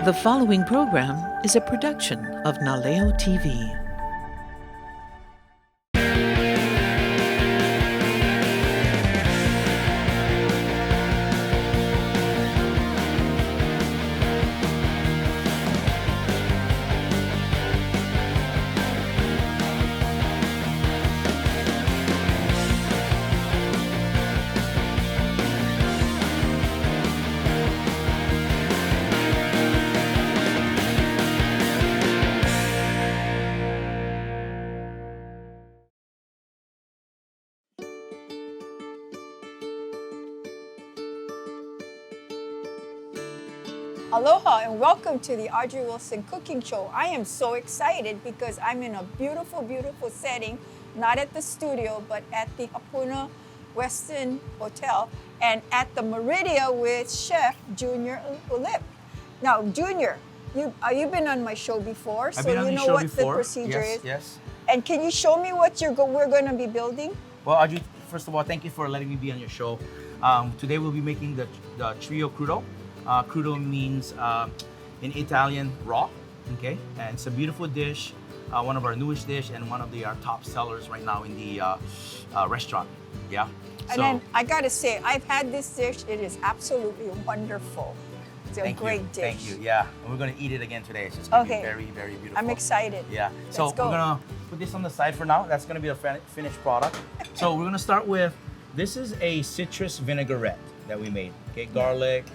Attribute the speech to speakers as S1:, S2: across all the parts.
S1: The following program is a production of Naleo TV.
S2: Aloha and welcome to the Audrey Wilson Cooking Show. I am so excited because I'm in a beautiful, beautiful setting, not at the studio, but at the Apuna Westin Hotel and at the Meridia with Chef Junior Ulep. Now, Junior, you've been on my show before, so you know what the procedure is.
S3: Yes.
S2: And can you show me what we're going to be building?
S3: Well, Audrey, first of all, thank you for letting me be on your show. Today we'll be making the Trio Crudo. Crudo means in Italian raw, okay? And it's a beautiful dish, one of our newest dish and one of our top sellers right now in the restaurant, yeah?
S2: And then I gotta say, I've had this dish, it is absolutely wonderful. It's a great dish.
S3: Thank you, yeah. And we're gonna eat it again today. It's just gonna be very, very beautiful.
S2: I'm excited.
S3: Yeah, so we're gonna put this on the side for now. That's gonna be the finished product. So we're gonna start with, this is a citrus vinaigrette that we made, okay? Garlic,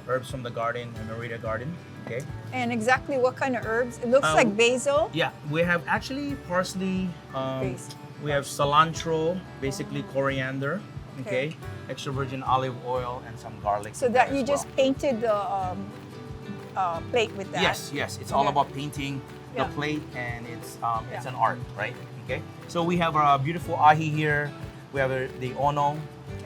S3: herbs from the garden, Meridia garden, okay?
S2: And exactly what kind of herbs? It looks like basil.
S3: Yeah, we have actually parsley, we have cilantro, basically coriander, okay? Extra virgin olive oil and some garlic.
S2: So that you just painted the plate with that?
S3: Yes, it's all about painting the plate, and it's an art, right? Okay, so we have our beautiful ahi here, we have the ono,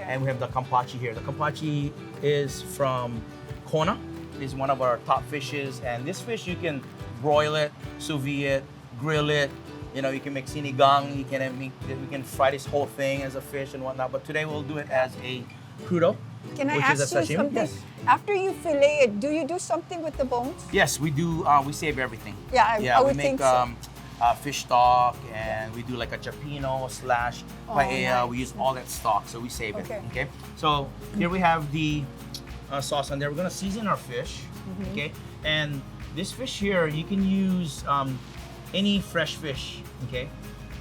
S3: and we have the Kampachi here. The Kampachi is from Kona. It's one of our top fishes, and this fish you can broil it, sous vide it, grill it. You know, you can make sinigang. We can fry this whole thing as a fish and whatnot. But today we'll do it as a crudo.
S2: Can I ask you something?
S3: Yes.
S2: After you fillet it, do you do something with the bones?
S3: Yes, we do. We save everything.
S2: I would think so.
S3: Fish stock, and we do like a chapino / paella.
S2: Nice.
S3: We use all that stock, so we save it. Okay. So here we have the sauce on there. We're gonna season our fish. Okay. And this fish here, you can use any fresh fish. Okay.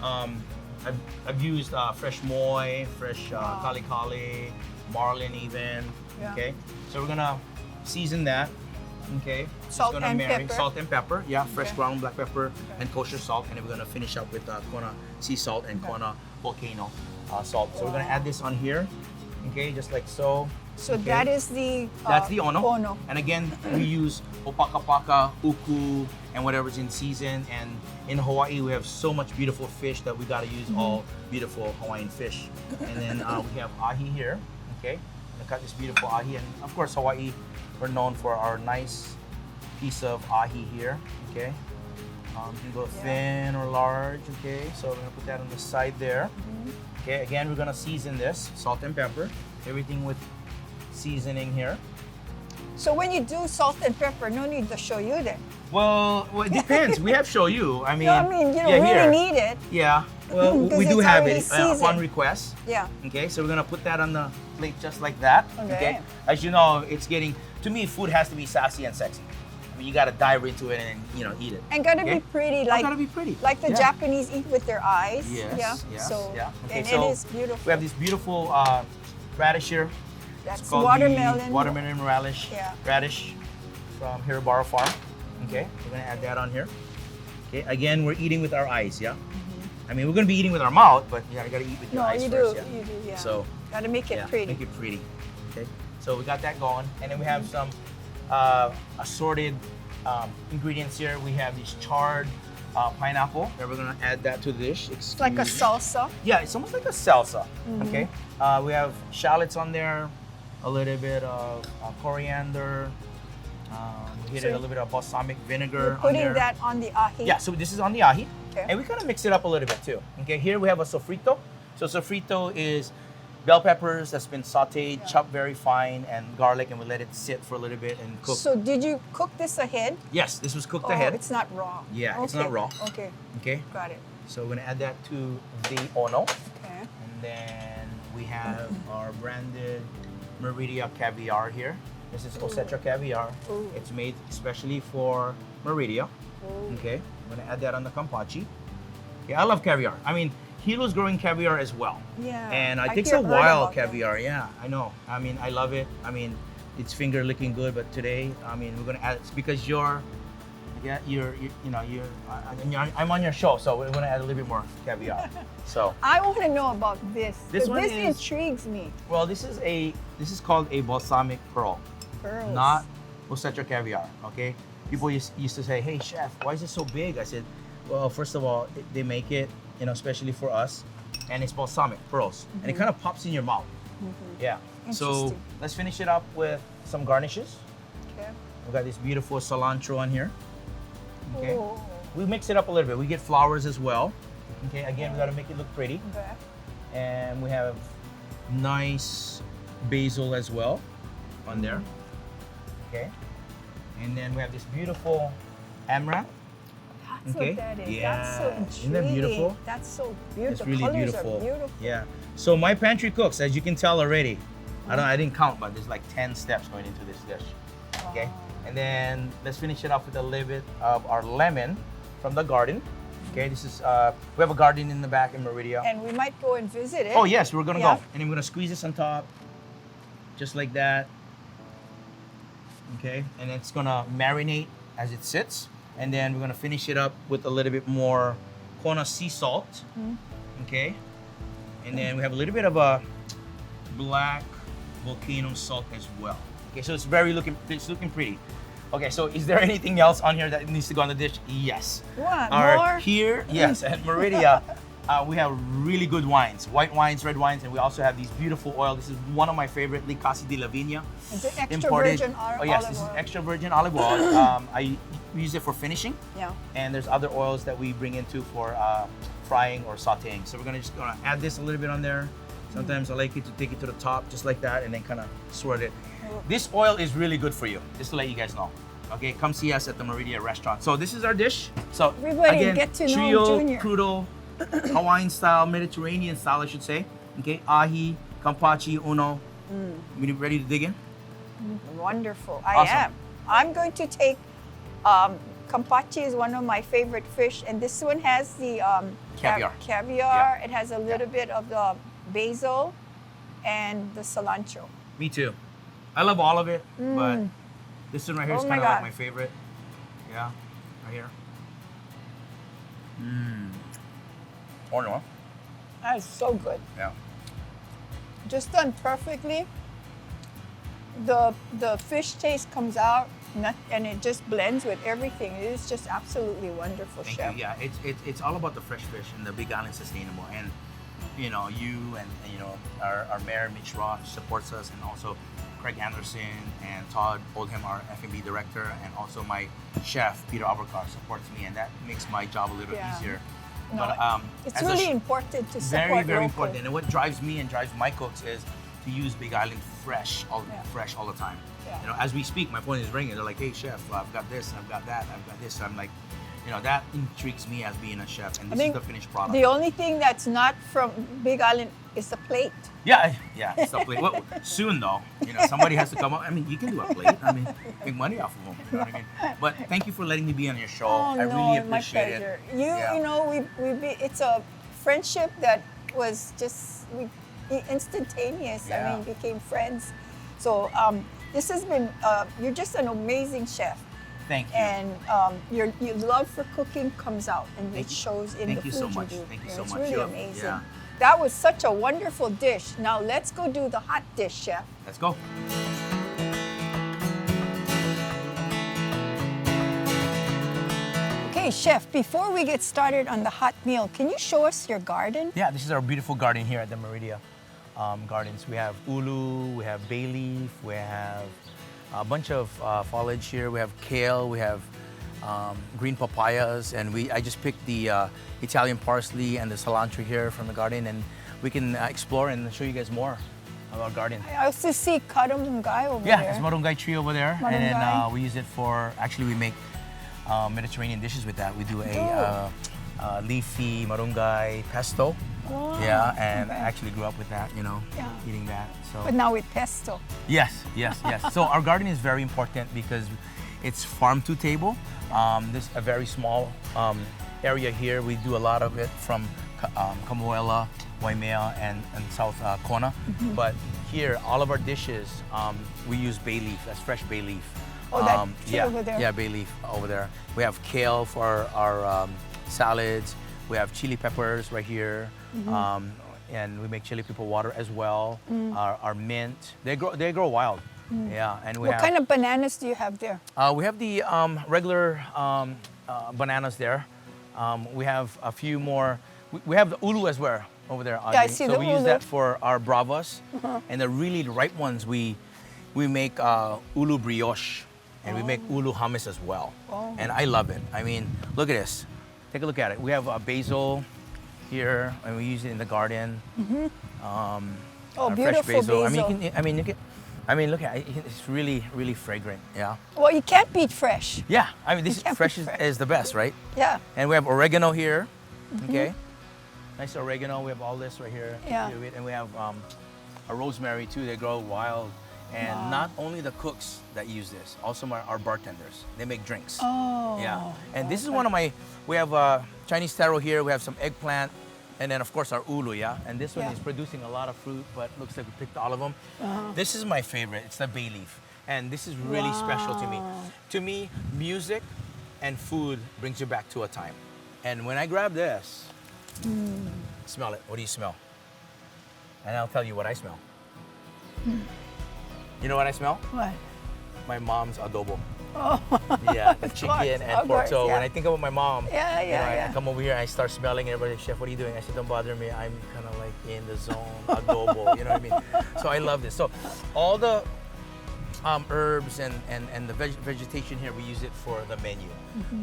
S3: I've used fresh moi, fresh kali kali, marlin even.
S2: Yeah.
S3: Okay. So we're gonna season that. Okay.
S2: Salt and pepper.
S3: Salt and pepper. Yeah. Fresh ground black pepper and kosher salt, and then we're gonna finish up with Kona sea salt and Kona volcano salt. So we're gonna add this on here. Okay, just like so.
S2: So that is the
S3: that's the ono. And again, we use opakapaka, uku, and whatever's in season. And in Hawaii, we have so much beautiful fish that we gotta use all beautiful Hawaiian fish. And then we have ahi here. Okay, I'm gonna cut this beautiful ahi, and of course Hawaii, we're known for our nice piece of ahi here. Okay, you can go thin or large. Okay, so we're gonna put that on the side there. Okay, again, we're gonna season this, salt and pepper, everything with seasoning here.
S2: So when you do salt and pepper, no need to show you then.
S3: Well, it depends. We have shoyu. I mean,
S2: you don't really need it.
S3: Yeah, well, we do have it upon request.
S2: Yeah.
S3: Okay, so we're gonna put that on the plate just like that. Okay. As you know, to me, food has to be sassy and sexy. I mean, you gotta dive into it and eat it.
S2: And gotta be pretty,
S3: gotta be pretty.
S2: Like the Japanese eat with their eyes.
S3: Yes.
S2: So,
S3: Okay,
S2: and
S3: so
S2: it is beautiful.
S3: we have this beautiful radish here.
S2: That's watermelon.
S3: Watermelon radish.
S2: Yeah.
S3: Radish from Hirobara Farm. Okay, we're gonna add that on here. Okay, again, we're eating with our eyes, yeah? I mean, we're gonna be eating with our mouth, but you gotta eat with your eyes first.
S2: You do, yeah.
S3: So,
S2: gotta make it pretty.
S3: Make it pretty. Okay, so we got that going, and then we have some assorted ingredients here. We have this charred pineapple, and we're gonna add that to the dish.
S2: It's like a salsa.
S3: Yeah, it's almost like a salsa. Okay, we have shallots on there, a little bit of coriander. We hit a little bit of balsamic vinegar.
S2: You're putting that on the ahi.
S3: Yeah, so this is on the ahi,
S2: Okay.
S3: and we kind of mix it up a little bit too. Okay, here we have a sofrito. So sofrito is bell peppers that's been sauteed, chopped very fine, and garlic, and we let it sit for a little bit and cook.
S2: So did you cook this ahead?
S3: Yes, this was cooked
S2: Oh,
S3: ahead.
S2: it's not raw.
S3: Yeah, it's not raw.
S2: Okay,
S3: Okay,
S2: got it.
S3: so we're gonna add that to the ono,
S2: Okay.
S3: and then we have our branded Meridia caviar here. This is Osetra caviar.
S2: Ooh.
S3: It's made especially for Meridia.
S2: Ooh.
S3: Okay, I'm gonna add that on the Kampachi. Yeah, I love caviar. I mean, Hilo's growing caviar as well.
S2: Yeah.
S3: And it
S2: I
S3: takes
S2: hear-
S3: a
S2: heard
S3: while,
S2: about them.
S3: caviar. Yeah, I know. I mean, I love it. I mean, it's finger licking good. But today, I mean, we're gonna add. It's because I'm on your show, so we're gonna add a little bit more caviar. So,
S2: I want to know about this.
S3: This
S2: 'cause
S3: one
S2: this
S3: is-
S2: intrigues me.
S3: well, this is called a balsamic pearl,
S2: Pearls.
S3: not Osetra caviar. Okay, people used to say, "Hey, chef, why is it so big?" I said, "Well, first of all, they make it, especially for us, and it's balsamic pearls, and it kind of pops in your mouth." Yeah. So
S2: Interesting.
S3: let's finish it up with some garnishes.
S2: Okay.
S3: We got this beautiful cilantro on here. Okay.
S2: Ooh.
S3: We mix it up a little bit. We get flowers as well. Okay. Again, we got to make it look pretty,
S2: Okay.
S3: and we have nice basil as well on there. Okay. And then we have this beautiful amaranth.
S2: That's
S3: Okay.
S2: what that is.
S3: Yeah.
S2: That's so intriguing.
S3: Isn't that beautiful?
S2: That's so beautiful.
S3: It's really
S2: Colors
S3: beautiful.
S2: Are beautiful.
S3: Yeah. So my pantry cooks, as you can tell already. I didn't count, but there's like 10 steps going into this dish. Okay. And then let's finish it off with a little bit of our lemon from the garden. Okay. This is we have a garden in the back in Meridia.
S2: And we might go and visit it.
S3: Oh yes, we're gonna
S2: Yeah.
S3: go. And then we're gonna squeeze this on top, just like that. Okay. And it's gonna marinate as it sits. And then we're gonna finish it up with a little bit more Kona sea salt. Okay. And then we have a little bit of a black volcano salt as well. Okay, so it's looking pretty. Okay, so is there anything else on here that needs to go on the dish? Yes.
S2: What?
S3: Our-
S2: More?
S3: Here, yes, at Meridia, we have really good wines, white wines, red wines, and we also have these beautiful oil. This is one of my favorite, Licasi de la Viña.
S2: Is it extra
S3: imported.
S2: virgin
S3: Oh yes,
S2: olive
S3: this is
S2: oil?
S3: extra virgin olive oil. I use it for finishing,
S2: Yeah.
S3: and there's other oils that we bring into for frying or sautéing. So we're gonna add this a little bit on there. Sometimes I like it to take it to the top, just like that, and then kind of swirl it. This oil is really good for you, just to let you guys know. Okay, come see us at the Meridia Restaurant. So this is our dish. So
S2: Everybody
S3: again,
S2: get to know
S3: Trio
S2: Junior.
S3: Crudo, Hawaiian style, Mediterranean style, I should say. Okay, ahi, kampachi, uno. We ready to dig in?
S2: Wonderful. I
S3: Awesome.
S2: am. I'm going to take Kampachi is one of my favorite fish, and this one has the
S3: Caviar.
S2: Caviar. It has a little bit of the basil and the cilantro.
S3: Me too. I love all of it, but this one right here is
S2: Oh my
S3: kind of like
S2: God.
S3: my favorite. Yeah, right here. Or no?
S2: That is so good.
S3: Yeah.
S2: Just done perfectly. The fish taste comes out, and it just blends with everything. It is just absolutely wonderful,
S3: Thank
S2: chef.
S3: you. Yeah, it's all about the fresh fish and the Big Island Sustainable. And you and our mayor Mitch Roth supports us, and also Craig Anderson and Todd Oldham, our F&B director, and also my chef Peter Abercar supports me, and that makes my job a little
S2: Yeah.
S3: easier.
S2: No,
S3: But
S2: it's
S3: as a
S2: really
S3: sh-
S2: important to support
S3: very
S2: local.
S3: important. And what drives me and drives my cooks is to use Big Island fresh all the time.
S2: Yeah.
S3: As we speak, my phone is ringing. They're like, "Hey chef, I've got this, I've got that, I've got this." So I'm like, that intrigues me as being a chef, and this is the finished product.
S2: The only thing that's not from Big Island is the plate.
S3: Yeah, it's the plate. Well, soon though, somebody has to come up. I mean, you can do a plate. I mean, make money off of them. You know what I mean? But thank you for letting me be on your show.
S2: Oh
S3: I
S2: no,
S3: really
S2: my
S3: appreciate
S2: pleasure.
S3: it.
S2: It's a friendship that was just instantaneous.
S3: Yeah.
S2: I mean, became friends. So this has been. You're just an amazing chef,
S3: Thank you.
S2: and your love for cooking comes out, and it shows in
S3: Thank
S2: the
S3: you
S2: food
S3: so much.
S2: you do.
S3: Thank you so
S2: It's
S3: much.
S2: really
S3: Yeah.
S2: amazing.
S3: Yeah.
S2: That was such a wonderful dish. Now let's go do the hot dish, chef.
S3: Let's go.
S2: Okay, chef, before we get started on the hot meal, can you show us your garden?
S3: Yeah, this is our beautiful garden here at the Meridia Gardens. We have ulu, we have bay leaf, we have a bunch of foliage here. We have kale, we have green papayas, and I just picked the Italian parsley and the cilantro here from the garden, and we can explore and show you guys more of our garden.
S2: I also see Karamungai over
S3: Yeah,
S2: there.
S3: it's Marungai tree over there, and then
S2: Marungai.
S3: we use it for. Actually, we make Mediterranean dishes with that. We do a leafy Marungai pesto.
S2: Wow.
S3: Yeah, and
S2: Okay.
S3: I actually grew up with that. You know,
S2: Yeah.
S3: eating that. So.
S2: But now with pesto.
S3: Yes. So our garden is very important because it's farm to table. This a very small area here. We do a lot of it from Kamuela, Waimea, and South Kona. But here, all of our dishes, we use bay leaf. That's fresh bay leaf.
S2: Oh, that tree
S3: yeah,
S2: over there.
S3: Yeah, bay leaf over there. We have kale for our salads. We have chili peppers right here. And we make chili pepper water as well. Our mint, they grow wild. Yeah, and we
S2: What
S3: have
S2: kind of bananas do you have there?
S3: we have the regular bananas there. We have a few more. We have the ulu as well over there. Audrey.
S2: Yeah, I see
S3: so
S2: the
S3: we use
S2: ulu.
S3: that for our bravas, and the really ripe ones we make ulu brioche, and we make ulu hummus as well.
S2: Oh.
S3: And I love it. I mean, look at this. Take a look at it. We have basil here, and we use it in the garden.
S2: Oh,
S3: Fresh
S2: beautiful
S3: basil.
S2: basil.
S3: I mean, look at it. It's really, really fragrant. Yeah.
S2: Well, you can't beat fresh.
S3: Yeah. I mean, this
S2: It can't be
S3: fresh
S2: fresh.
S3: is the best, right?
S2: Yeah.
S3: And we have oregano here. Okay. Nice oregano. We have all this right here.
S2: Yeah.
S3: And we have a rosemary too. They grow wild. And not only the cooks that use this, also our bartenders. They make drinks.
S2: Oh.
S3: Yeah. And this is one of my. We have Chinese taro here. We have some eggplant. And then, of course, our ulu, yeah? And this one
S2: Yeah.
S3: is producing a lot of fruit, but looks like we picked all of them. This is my favorite. It's the bay leaf. And this is really special to me.
S2: Wow.
S3: To me, music and food brings you back to a time. And when I grab this, smell it. What do you smell? And I'll tell you what I smell. You know what I smell?
S2: What?
S3: My mom's adobo.
S2: Oh.
S3: Yeah, the chicken and
S2: of
S3: pork.
S2: course,
S3: So
S2: yeah.
S3: when I think about my mom,
S2: Yeah,
S3: you know,
S2: yeah.
S3: I come over here and I start smelling and everybody's, Chef, what are you doing? I said, don't bother me. I'm kind of like in the zone, adobo, you know what I mean? So I love this. So all the herbs and the vegetation here, we use it for the menu.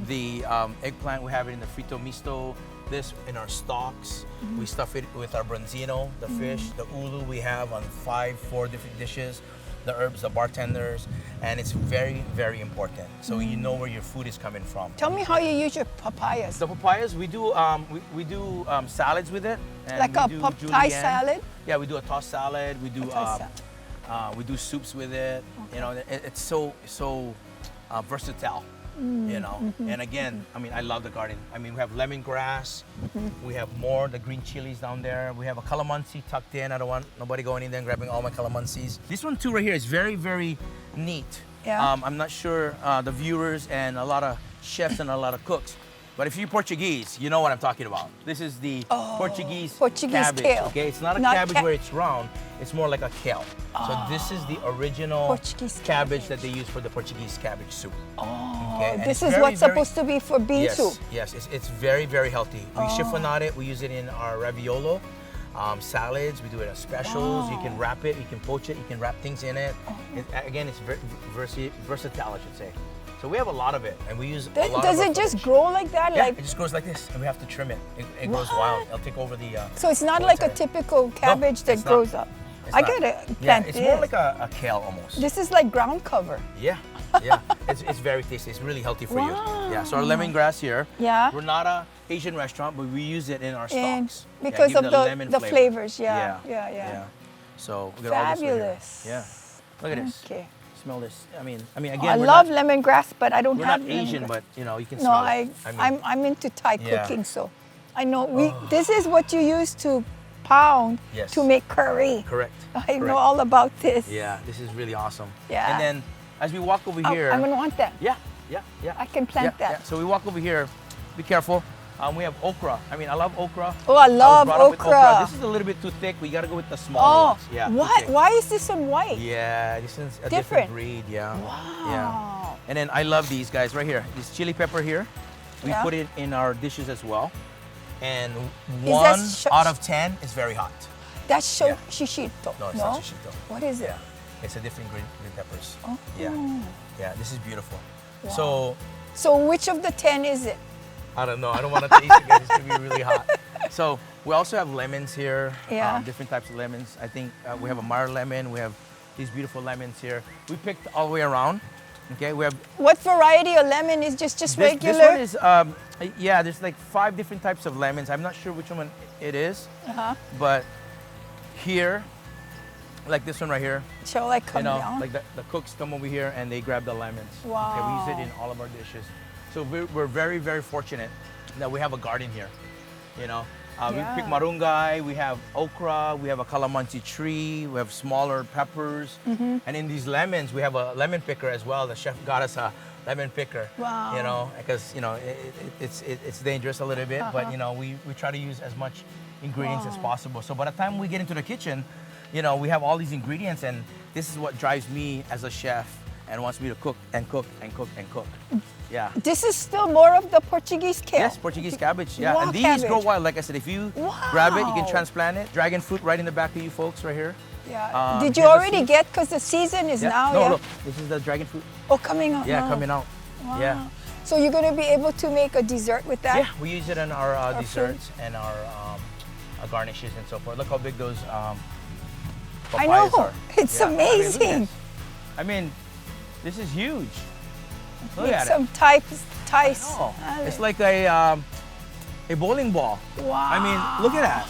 S3: The eggplant, we have it in the frito misto. This in our stocks. We stuff it with our bronzino, the fish. The ulu we have on 4 different dishes. The herbs, the bartenders, and it's very, very important. So you know where your food is coming from.
S2: Tell me how you use your papayas.
S3: The papayas, we do salads with it. And
S2: Like a
S3: we do
S2: Thai
S3: julienne.
S2: salad?
S3: Yeah, we do a tossed salad. We do
S2: Thai
S3: we do soups with it. You know, it's so versatile. You know, and again, I mean, I love the garden. I mean, we have lemongrass. We have more the green chilies down there. We have a calamansi tucked in. I don't want nobody going in there and grabbing all my calamansis. This one too, right here, is very, very neat.
S2: Yeah.
S3: I'm not sure the viewers and a lot of chefs and a lot of cooks. But if you're Portuguese, you know what I'm talking about. This is the Portuguese cabbage.
S2: kale.
S3: Okay, it's not a
S2: Not
S3: cabbage where it's round. It's more like a kale. So this is the original
S2: Portuguese
S3: cabbage that they use for the Portuguese cabbage soup.
S2: Oh,
S3: Okay, and
S2: this
S3: it's
S2: is
S3: very,
S2: what's
S3: very-
S2: supposed to be for bean
S3: Yes,
S2: soup.
S3: yes, it's very, very healthy. We chiffonade it. We use it in our raviolo, salads. We do it as specials. You can wrap it. You can poach it. You can wrap things in it. Again, it's very versatile, I should say. So we have a lot of it, and we use a lot
S2: Does
S3: of our
S2: it just
S3: footage.
S2: grow like that?
S3: Yeah,
S2: Like
S3: it just grows like this, and we have to trim it. It grows
S2: What?
S3: wild. It'll take over the.
S2: so it's not
S3: whole
S2: like a
S3: entire-
S2: typical cabbage that
S3: it's not.
S2: grows up.
S3: It's
S2: I
S3: not.
S2: gotta
S3: Yeah,
S2: plant
S3: it's
S2: this.
S3: more like a kale almost.
S2: This is like ground cover.
S3: Yeah, yeah. It's very tasty. It's really healthy for you. Yeah. So our lemongrass here.
S2: Yeah.
S3: We're not a Asian restaurant, but we use it in our
S2: And
S3: stocks.
S2: because
S3: give
S2: of
S3: lemon
S2: the
S3: flavor.
S2: flavors, yeah.
S3: So we got all this right here.
S2: Fabulous.
S3: Yeah. Look at this.
S2: Okay.
S3: Smell this. I mean,
S2: I
S3: again, we're
S2: love
S3: not,
S2: lemongrass, but I don't
S3: we're
S2: have
S3: not Asian,
S2: lemongrass.
S3: but you know, you can
S2: No,
S3: smell it.
S2: I'm into Thai
S3: Yeah.
S2: cooking, so I know this is what you use to pound
S3: Yes.
S2: to make curry.
S3: Correct.
S2: I
S3: Correct.
S2: know all about this.
S3: Yeah, this is really awesome.
S2: Yeah.
S3: And then as we walk over
S2: Oh,
S3: here.
S2: I'm gonna want that.
S3: Yeah.
S2: I can plant
S3: Yeah.
S2: that.
S3: So we walk over here. Be careful. We have okra. I mean, I love okra.
S2: Oh, I
S3: was
S2: love
S3: brought up with
S2: okra.
S3: This is a little bit too thick. We gotta go with the smaller
S2: Oh,
S3: ones. Yeah. too
S2: what?
S3: thick.
S2: Why is this one white?
S3: Yeah, this is a
S2: Different.
S3: different breed. Yeah.
S2: Wow.
S3: Yeah. And then I love these guys right here. This chili pepper here. We
S2: Yeah.
S3: put it in our dishes as well. And
S2: that
S3: 1
S2: sh-
S3: out of 10 is very hot.
S2: That's
S3: Yeah.
S2: shishito.
S3: No, it's not shishito.
S2: What is it?
S3: Yeah. It's a different green peppers.
S2: Oh.
S3: Yeah. Yeah, this is beautiful.
S2: Wow.
S3: So
S2: So which of the 10 is it?
S3: I don't know. I don't want to taste it because it's gonna be really hot. So We also have lemons here,
S2: Yeah.
S3: different types of lemons. I think we have a Meyer lemon. We have these beautiful lemons here. We picked all the way around. Okay, we have
S2: What variety of lemon is just
S3: this
S2: regular?
S3: one is yeah. There's like 5 different types of lemons. I'm not sure which one it is, but here, like this one right here,
S2: Shall I come
S3: you know,
S2: down?
S3: like the cooks come over here and they grab the lemons.
S2: Wow.
S3: Okay, we use it in all of our dishes. So we're very, very fortunate that we have a garden here. You know, we pick marungai, we have okra, we have a calamansi tree, we have smaller peppers, and in these lemons we have a lemon picker as well. The chef got us a lemon picker.
S2: Wow.
S3: You know, because you know it's dangerous a little bit, but you know we try to use as much ingredients as possible. So by the time we get into the kitchen, you know, we have all these ingredients, and this is what drives me as a chef and wants me to cook and cook and cook and cook. Yeah.
S2: This is still more of the Portuguese kale.
S3: Yes, Portuguese cabbage. Yeah,
S2: Raw
S3: and these
S2: cabbage.
S3: grow wild. Like I said, if you grab it, you can transplant it. Dragon fruit right in the back of you folks, right here.
S2: Yeah. Did you
S3: here's the
S2: already
S3: seeds.
S2: get? Because the season is now.
S3: No,
S2: yeah.
S3: look, this is the dragon fruit.
S2: Oh, coming out.
S3: Yeah,
S2: now.
S3: coming out.
S2: Wow.
S3: Yeah.
S2: So you're going to be able to make a dessert with that?
S3: Yeah, we use it in our
S2: Our
S3: desserts and our garnishes and so forth. Look how big those papayas
S2: I know.
S3: are.
S2: It's
S3: Yeah,
S2: amazing.
S3: I mean, this is huge. Look
S2: With
S3: at
S2: some
S3: it.
S2: tice.
S3: Oh, it's like a bowling ball.
S2: Wow.
S3: I mean, look at that.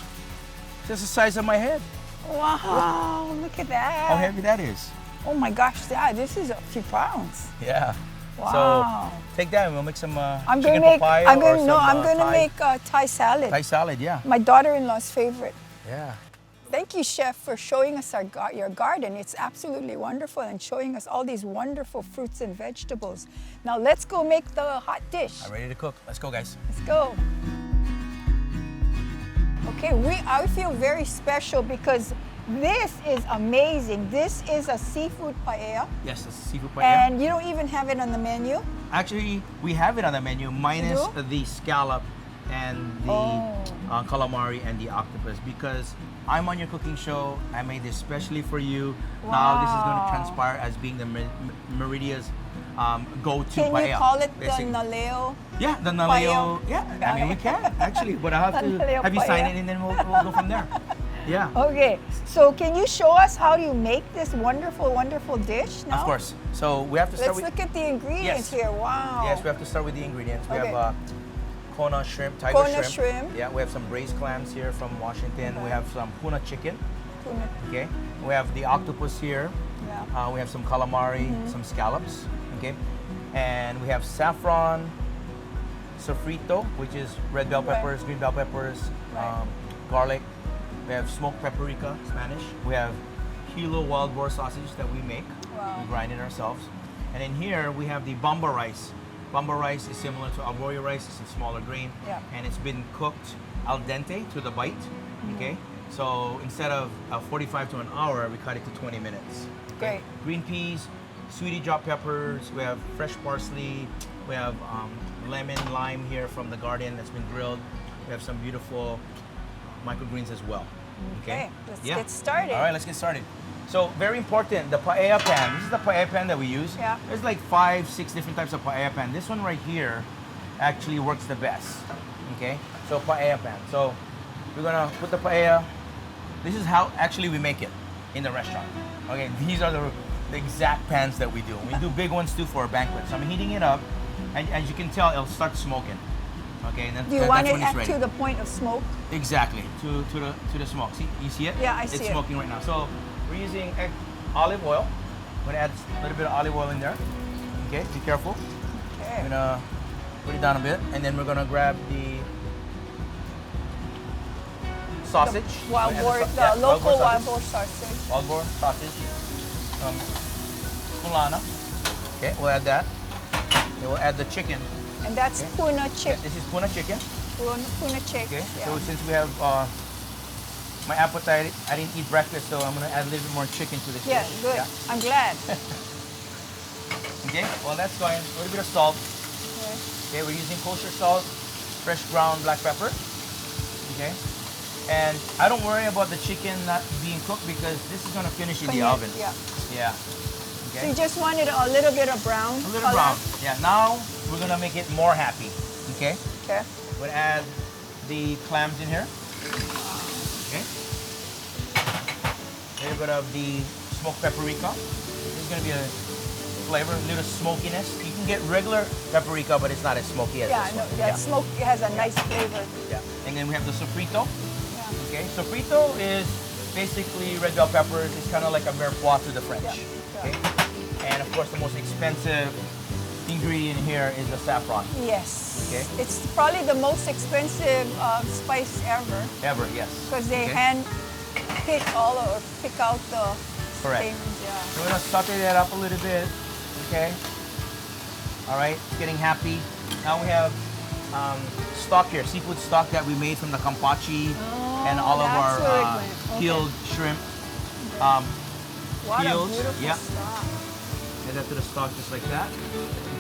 S3: Just the size of my head.
S2: Wow. Look at that.
S3: How heavy that is.
S2: Oh my gosh, Dad, this is a few pounds.
S3: Yeah.
S2: Wow.
S3: So take that and we'll make some
S2: I'm
S3: chicken
S2: gonna make.
S3: papaya
S2: I'm
S3: or
S2: gonna
S3: some,
S2: no. I'm gonna
S3: Thai,
S2: make Thai salad.
S3: Thai salad. Yeah.
S2: My daughter-in-law's favorite.
S3: Yeah.
S2: Thank you, Chef, for showing us your garden. It's absolutely wonderful and showing us all these wonderful fruits and vegetables. Now let's go make the hot dish.
S3: I'm ready to cook. Let's go, guys.
S2: Let's go. Okay, I feel very special because this is amazing. This is a seafood paella.
S3: Yes, it's seafood paella.
S2: And you don't even have it on the menu?
S3: Actually, we have it on the menu minus
S2: You do?
S3: the scallop and the calamari and the octopus because I'm on your cooking show. I made this specially for you. Now this is going to
S2: Wow.
S3: transpire as being the Meridia's go-to
S2: Can
S3: paella.
S2: you call it
S3: basically.
S2: the naleo?
S3: Yeah, the naleo. Yeah, I mean we can actually, but I have to
S2: Naleo
S3: have you sign
S2: paella.
S3: it and then we'll go from there. Yeah.
S2: Okay, so can you show us how you make this wonderful, wonderful dish now?
S3: Of course. So we have to start
S2: Let's
S3: with.
S2: look at the ingredients
S3: Yes.
S2: here. Wow.
S3: Yes, we have to start with the ingredients. We
S2: Okay.
S3: have Kona shrimp, tiger
S2: Kona shrimp.
S3: Yeah, we have some braised clams here from Washington. We have some puna chicken.
S2: Tuna.
S3: Okay. We have the octopus here.
S2: Yeah.
S3: We have some calamari, some scallops. Okay. And we have saffron, sofrito, which is red bell
S2: Right.
S3: peppers, green bell peppers,
S2: Right.
S3: garlic. We have smoked paprika, Spanish. We have kilo wild boar sausage that we make.
S2: Wow.
S3: We grind it ourselves. And in here we have the bamba rice. Bamba rice is similar to arborio rice. It's a smaller grain.
S2: Yeah.
S3: And it's been cooked al dente to the bite. Okay. So instead of 45 to an hour, we cut it to 20 minutes.
S2: Great.
S3: Green peas, sweetie drop peppers. We have fresh parsley. We have lemon, lime here from the garden that's been grilled. We have some beautiful microgreens as well.
S2: Okay, let's get started.
S3: All right, let's get started. So very important, the paella pan. This is the paella pan that we use.
S2: Yeah.
S3: There's like 5, 6 different types of paella pan. This one right here actually works the best. Okay, so paella pan. So we're gonna put the paella. This is how actually we make it in the restaurant. Okay, these are the exact pans that we do. We do big ones too for a banquet. So I'm heating it up, and as you can tell, it'll start smoking. Okay, and then
S2: Do you
S3: that's
S2: want
S3: when
S2: it
S3: it's
S2: at
S3: ready.
S2: to the point of smoke?
S3: Exactly, to the smoke. See, you see it?
S2: Yeah, I see
S3: it's
S2: it.
S3: smoking right now. So we're using olive oil. I'm gonna add a little bit of olive oil in there. Okay, be careful.
S2: Okay.
S3: I'm gonna put it down a bit, and then we're gonna grab the sausage.
S2: Wild
S3: We're
S2: boar,
S3: gonna add
S2: the
S3: yeah,
S2: local wild
S3: sausage.
S2: boar sausage.
S3: Wild boar sausage. Kulana. Okay, we'll add that. Then we'll add the chicken.
S2: And that's
S3: Okay.
S2: puna
S3: Yeah,
S2: chick.
S3: this is puna chicken.
S2: Puna chick.
S3: Okay,
S2: Yeah.
S3: so since we have my appetite, I didn't eat breakfast, so I'm gonna add a little bit more chicken to this.
S2: Yeah,
S3: dish.
S2: good. I'm glad.
S3: Okay, well that's going. A little bit of salt.
S2: Okay.
S3: Okay, we're using kosher salt, fresh ground black pepper. Okay, and I don't worry about the chicken not being cooked because this is gonna finish in the oven.
S2: Yeah.
S3: Yeah.
S2: So
S3: Okay.
S2: you just wanted a little bit of brown.
S3: A little brown. Yeah. Now we're gonna make it more happy. Okay.
S2: Okay.
S3: We'll add the clams in here. Okay. A little bit of the smoked paprika. This is gonna be a flavor, a little smokiness. You can get regular paprika, but it's not as smoky as
S2: Yeah,
S3: this
S2: no,
S3: one.
S2: that smoke has a nice flavor.
S3: Yeah. And then we have the sofrito.
S2: Yeah.
S3: Okay. Sofrito is basically red bell peppers. It's kind of like a mirepoix to the French.
S2: Yeah. Yeah.
S3: Okay. And of course, the most expensive ingredient here is the saffron.
S2: Yes.
S3: Okay.
S2: It's probably the most expensive spice ever
S3: Ever, yes.
S2: because they
S3: Okay.
S2: hand pick pick out the
S3: Correct.
S2: flavors. Yeah.
S3: We're gonna saute that up a little bit. Okay. All right. It's getting happy. Now we have stock here, seafood stock that we made from the Kampachi and all of
S2: that's where it
S3: our
S2: went. Okay.
S3: peeled shrimp.
S2: What
S3: peels,
S2: a beautiful
S3: yeah.
S2: stock.
S3: Add that to the stock just like that.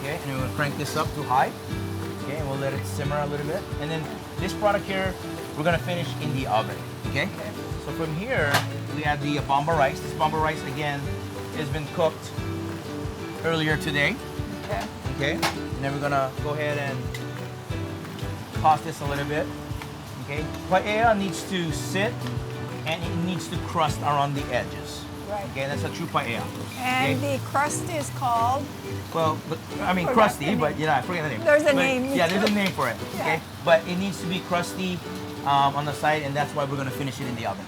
S3: Okay, and then we're gonna crank this up to high. Okay, and we'll let it simmer a little bit. And then this product here, we're gonna finish in the oven. Okay? So from here, we add the bamba rice. This bamba rice, again, has been cooked earlier today.
S2: Okay.
S3: Okay? And then we're gonna go ahead and toss this a little bit. Okay? Paella needs to sit and it needs to crust around the edges.
S2: Right.
S3: Okay, that's a true paella.
S2: And
S3: okay?
S2: the crust is called.
S3: Well, but, I mean
S2: Forgot
S3: crusty,
S2: the
S3: but
S2: name.
S3: you know, I forget the name.
S2: There's a
S3: But,
S2: name, me
S3: Yeah, there's a
S2: too.
S3: name for it.
S2: Yeah.
S3: Okay, but it needs to be crusty on the side, and that's why we're gonna finish it in the oven.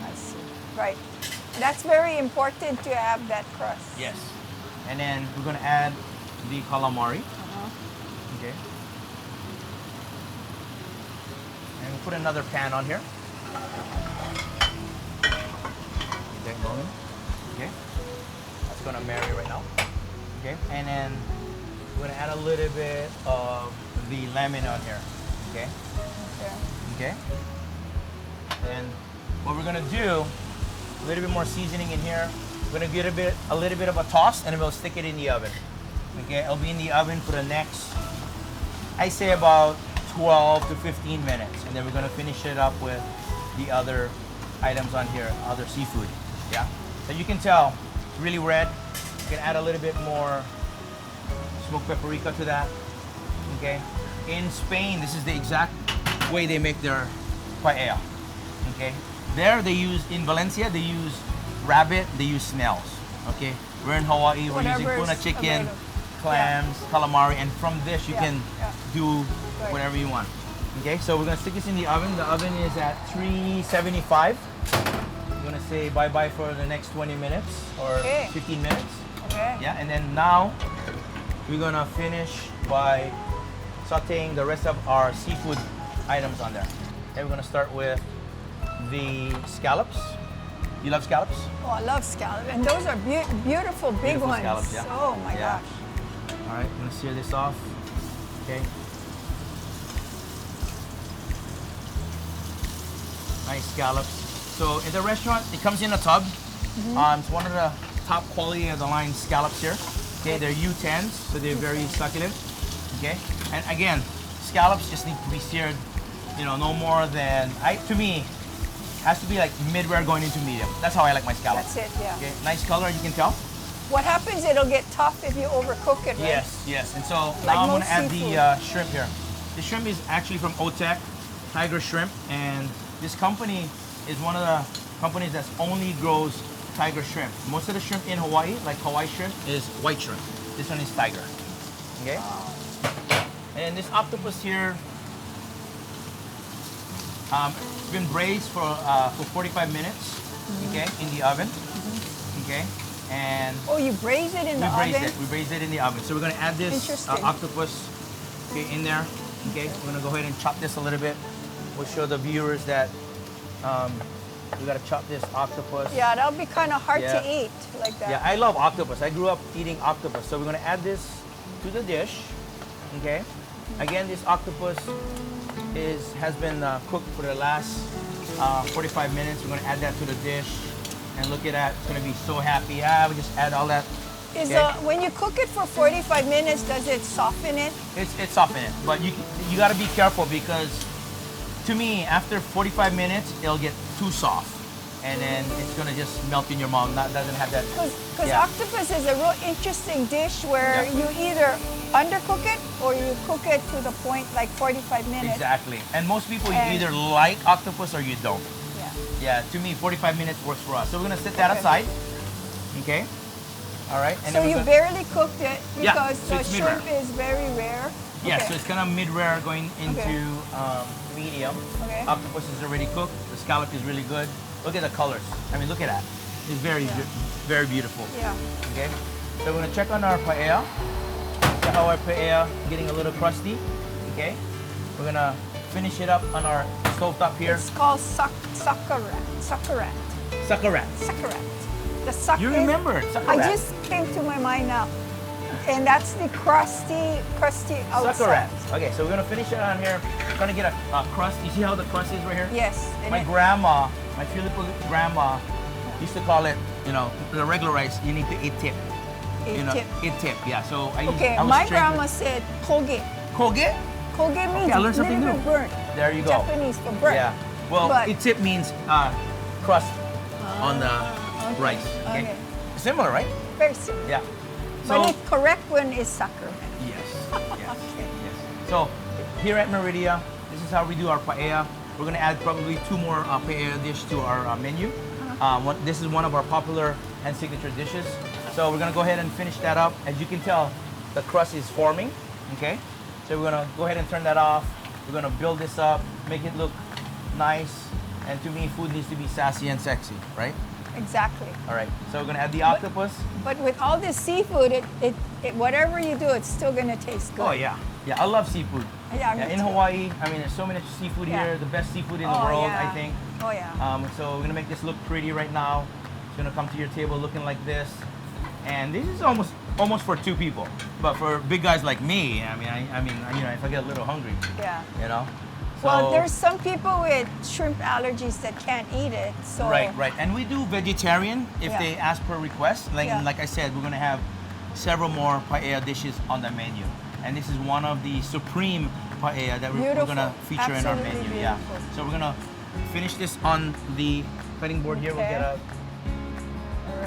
S2: I see. Right. That's very important to have that crust.
S3: Yes. And then we're gonna add the calamari. Okay. And we'll put another pan on here. Get that going. Okay. That's gonna marry right now. Okay. And then we're gonna add a little bit of the lemon on here. Okay.
S2: Okay.
S3: Okay. And what we're gonna do, a little bit more seasoning in here. We're gonna get a little bit of a toss, and then we'll stick it in the oven. Okay, it'll be in the oven for the next, I say about 12 to 15 minutes, and then we're gonna finish it up with the other items on here, other seafood. Yeah. So you can tell, it's really red. You can add a little bit more smoked paprika to that. Okay. In Spain, this is the exact way they make their paella. Okay. There they use, in Valencia, they use rabbit, they use snails. Okay. We're in Hawaii, we're using
S2: Whatever's
S3: tuna chicken,
S2: available.
S3: clams, calamari, and from this you
S2: Yeah,
S3: can
S2: yeah.
S3: do
S2: Right.
S3: whatever you want. Okay, so we're gonna stick this in the oven. The oven is at 375. I'm gonna say bye-bye for the next 20 minutes or
S2: Okay.
S3: 15 minutes.
S2: Okay.
S3: Yeah, and then now we're gonna finish by sauteing the rest of our seafood items on there. Okay, we're gonna start with the scallops. You love scallops?
S2: Oh, I love scallops. And those are beautiful, big
S3: Beautiful
S2: ones.
S3: scallops, yeah.
S2: Oh my
S3: Yeah.
S2: gosh.
S3: All right, I'm gonna sear this off. Okay. Nice scallops. So in the restaurant, it comes in a tub. It's one of the top quality of the line scallops here. Okay, they're U10s, so they're very succulent. Okay, and again, scallops just need to be seared. You know, no more than to me, has to be like mid-rare going into medium. That's how I like my scallops.
S2: That's it, yeah.
S3: Okay, nice color, you can tell.
S2: What happens, it'll get tough if you overcook it, right?
S3: Yes, yes. And so
S2: Like
S3: now I'm going
S2: most
S3: to add
S2: seafood.
S3: the shrimp here. The shrimp is actually from Otek, Tiger Shrimp, and this company is one of the companies that only grows tiger shrimp. Most of the shrimp in Hawaii, like Hawaii shrimp, is white shrimp. This one is tiger. Okay? And this octopus here, it's been braised for 45 minutes, okay, in the oven. Okay? And
S2: Oh, you braise it in the
S3: we braised
S2: oven?
S3: it. We braised it in the oven. So we're gonna add this
S2: Interesting.
S3: octopus in there. Okay, we're gonna go ahead and chop this a little bit. We'll show the viewers that we gotta chop this octopus.
S2: Yeah, that'll be kind of hard
S3: Yeah.
S2: to eat like that.
S3: Yeah, I love octopus. I grew up eating octopus. So we're gonna add this to the dish. Okay. Again, this octopus has been cooked for the last 45 minutes. We're gonna add that to the dish. And look at that, it's gonna be so happy. We just add all that.
S2: Is
S3: Okay.
S2: when you cook it for 45 minutes, does it soften it?
S3: It's soften it, but you gotta be careful because to me, after 45 minutes, it'll get too soft. and then it's gonna just melt in your mouth. Doesn't have that.
S2: Because
S3: Yeah.
S2: octopus is a real interesting dish where
S3: Yeah.
S2: you either undercook it or you cook it to the point like 45 minutes.
S3: Exactly. And most people, you
S2: And-
S3: either like octopus or you don't.
S2: Yeah.
S3: Yeah, to me, 45 minutes works for us. So we're gonna set that
S2: Okay.
S3: aside. Okay. All right. And
S2: So
S3: then
S2: you
S3: we're gonna,
S2: barely cooked it
S3: Yeah,
S2: because
S3: so
S2: the
S3: it's
S2: shrimp
S3: mid-rare.
S2: is very rare.
S3: yeah,
S2: Okay.
S3: so it's kind of mid-rare going into
S2: Okay.
S3: medium.
S2: Okay.
S3: Octopus is already cooked. The scallop is really good. Look at the colors. I mean, look at that. It's very, very beautiful.
S2: Yeah.
S3: Okay. So we're gonna check on our paella. See how our paella getting a little crusty. Okay. We're gonna finish it up on our stovetop here.
S2: It's called suckerat. Suckerat.
S3: Sakarat.
S2: Suckerat. The suck.
S3: You
S2: is-
S3: remember it,
S2: I
S3: suckerat.
S2: just came to my mind now. And that's the crusty outside.
S3: Suckerat. Okay, so we're gonna finish it on here. We're gonna get a crust. You see how the crust is right here?
S2: Yes. and
S3: My
S2: it-
S3: grandma, my Filipino grandma, used to call it, you know, the regular rice. You need to eat tip. You know,
S2: tip.
S3: eat tip. Yeah. So
S2: Okay,
S3: I was
S2: my
S3: trained
S2: grandma
S3: with-
S2: said koge.
S3: Koge.
S2: Koge means
S3: I learned something
S2: little
S3: new.
S2: bit burnt.
S3: There you go.
S2: Japanese for burnt.
S3: Yeah. Well,
S2: But-
S3: eat tip means crust on the
S2: okay,
S3: rice. Okay.
S2: okay.
S3: Similar, right?
S2: Very simple.
S3: Yeah.
S2: But
S3: So
S2: the correct one is suckerat.
S3: yes, yes, yes. So here at Meridia, this is how we do our paella. We're gonna add probably 2 more paella dish to our menu. This is one of our popular and signature dishes. So we're gonna go ahead and finish that up. As you can tell, the crust is forming. Okay. So we're gonna go ahead and turn that off. We're gonna build this up, make it look nice. And to me, food needs to be sassy and sexy, right?
S2: Exactly.
S3: All right. So we're gonna add the octopus.
S2: But with all this seafood, it whatever you do, it's still gonna taste good.
S3: Oh yeah, yeah. I love seafood.
S2: Yeah, me
S3: in
S2: too.
S3: Hawaii, I mean, there's so much seafood
S2: Yeah.
S3: here. The best seafood in the
S2: Oh,
S3: world,
S2: yeah.
S3: I think.
S2: Oh yeah.
S3: So we're gonna make this look pretty right now. It's gonna come to your table looking like this, and this is almost for 2 people. But for big guys like me, I mean, you know, if I get a little hungry,
S2: Yeah.
S3: you know. So,
S2: Well, there's some people with shrimp allergies that can't eat it. So
S3: right, right, and we do vegetarian if
S2: Yeah.
S3: they ask per request.
S2: Yeah.
S3: Like I said, we're gonna have several more paella dishes on the menu, and this is one of the supreme paella that we're
S2: Beautiful.
S3: gonna feature in our
S2: Absolutely
S3: menu. Yeah.
S2: beautiful.
S3: So we're gonna finish this on the cutting board here. We'll
S2: Okay.
S3: get
S2: all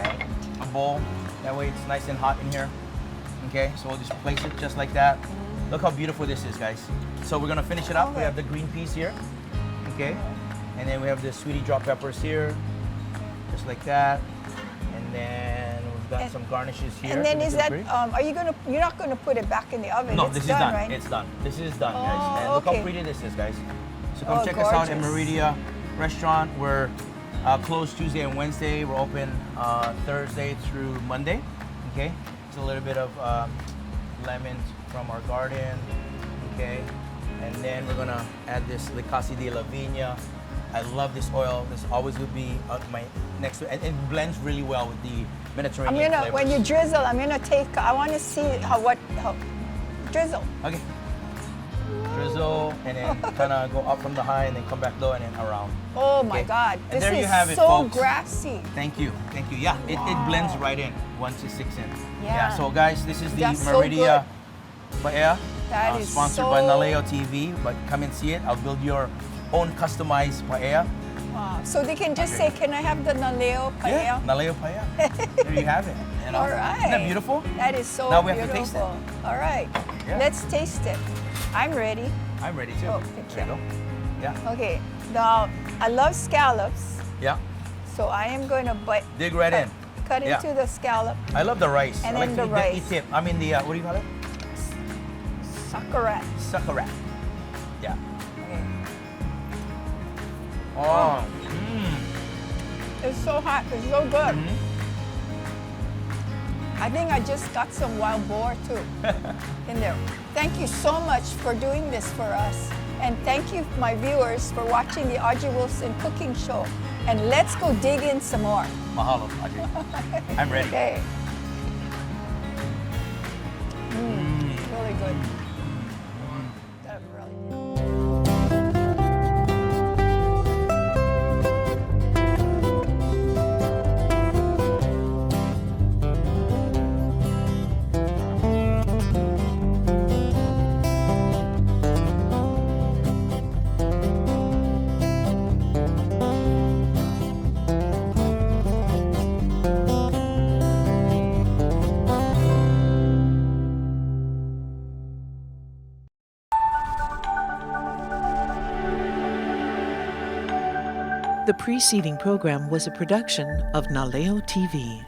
S2: right.
S3: a bowl. That way it's nice and hot in here. Okay, so we'll just place it just like that. Look how beautiful this is, guys. So we're gonna finish it up. We
S2: Okay.
S3: have the green peas here. Okay. And then we have the sweetie drop peppers here. Just like that. And then we've got
S2: And-
S3: some garnishes here.
S2: And then
S3: to
S2: is
S3: make it
S2: that
S3: pretty.
S2: you're not gonna put it back in the oven?
S3: No,
S2: it's
S3: this
S2: done,
S3: is done.
S2: right?
S3: It's done. This is done,
S2: Oh,
S3: guys. And look how
S2: okay.
S3: pretty this is, guys. So come
S2: Oh,
S3: check us out at
S2: gorgeous.
S3: Meridia Restaurant. We're closed Tuesday and Wednesday. We're open Thursday through Monday. Okay, it's a little bit of lemon from our garden. Okay, and then we're gonna add this Licasi de la Viña. I love this oil. This always would be my next to, and it blends really well with the Mediterranean flavors.
S2: when you drizzle, I'm gonna take. I want to see how drizzle.
S3: Okay. Drizzle and then kind of go up from the high and then come back low and then around.
S2: Oh my
S3: Okay.
S2: God,
S3: And
S2: this
S3: there you
S2: is
S3: have it,
S2: so
S3: folks.
S2: grassy.
S3: Thank you. Thank you. Yeah, it blends right in once it sinks in.
S2: Yeah.
S3: So guys, this is the
S2: That's so
S3: Meridia Paella,
S2: That is
S3: sponsored
S2: so-
S3: by Naleo TV. But come and see it. I'll build your own customized paella.
S2: Wow. So they can just
S3: Okay.
S2: say, "Can I have the naleo paella?"
S3: Yeah, Naleo Paella. There you have it. You know?
S2: All right.
S3: Isn't that beautiful?
S2: That is so
S3: Now we
S2: beautiful.
S3: have to taste it.
S2: All right.
S3: Yeah.
S2: Let's taste it. I'm ready.
S3: I'm ready too.
S2: Oh, thank
S3: There
S2: you.
S3: go. Yeah.
S2: Okay. Now I love scallops,
S3: Yeah.
S2: so I am going to
S3: Dig right in.
S2: cut
S3: Yeah.
S2: into the scallop.
S3: I love the rice.
S2: And
S3: I like
S2: then
S3: to
S2: the
S3: eat the
S2: rice.
S3: E-tip. I mean the what do you call it?
S2: Suckerat.
S3: Sakarat. Yeah.
S2: Okay.
S3: Oh.
S2: It's so hot. It's so good.
S3: Mhm.
S2: I think I just got some wild boar too in there. Thank you so much for doing this for us. And thank you, my viewers, for watching the Audrey Wilson Cooking Show. And let's go dig in some more.
S3: Mahalo, Audrey. I'm ready.
S2: Okay. Really good. That really good.
S1: The preceding program was a production of Naleo TV.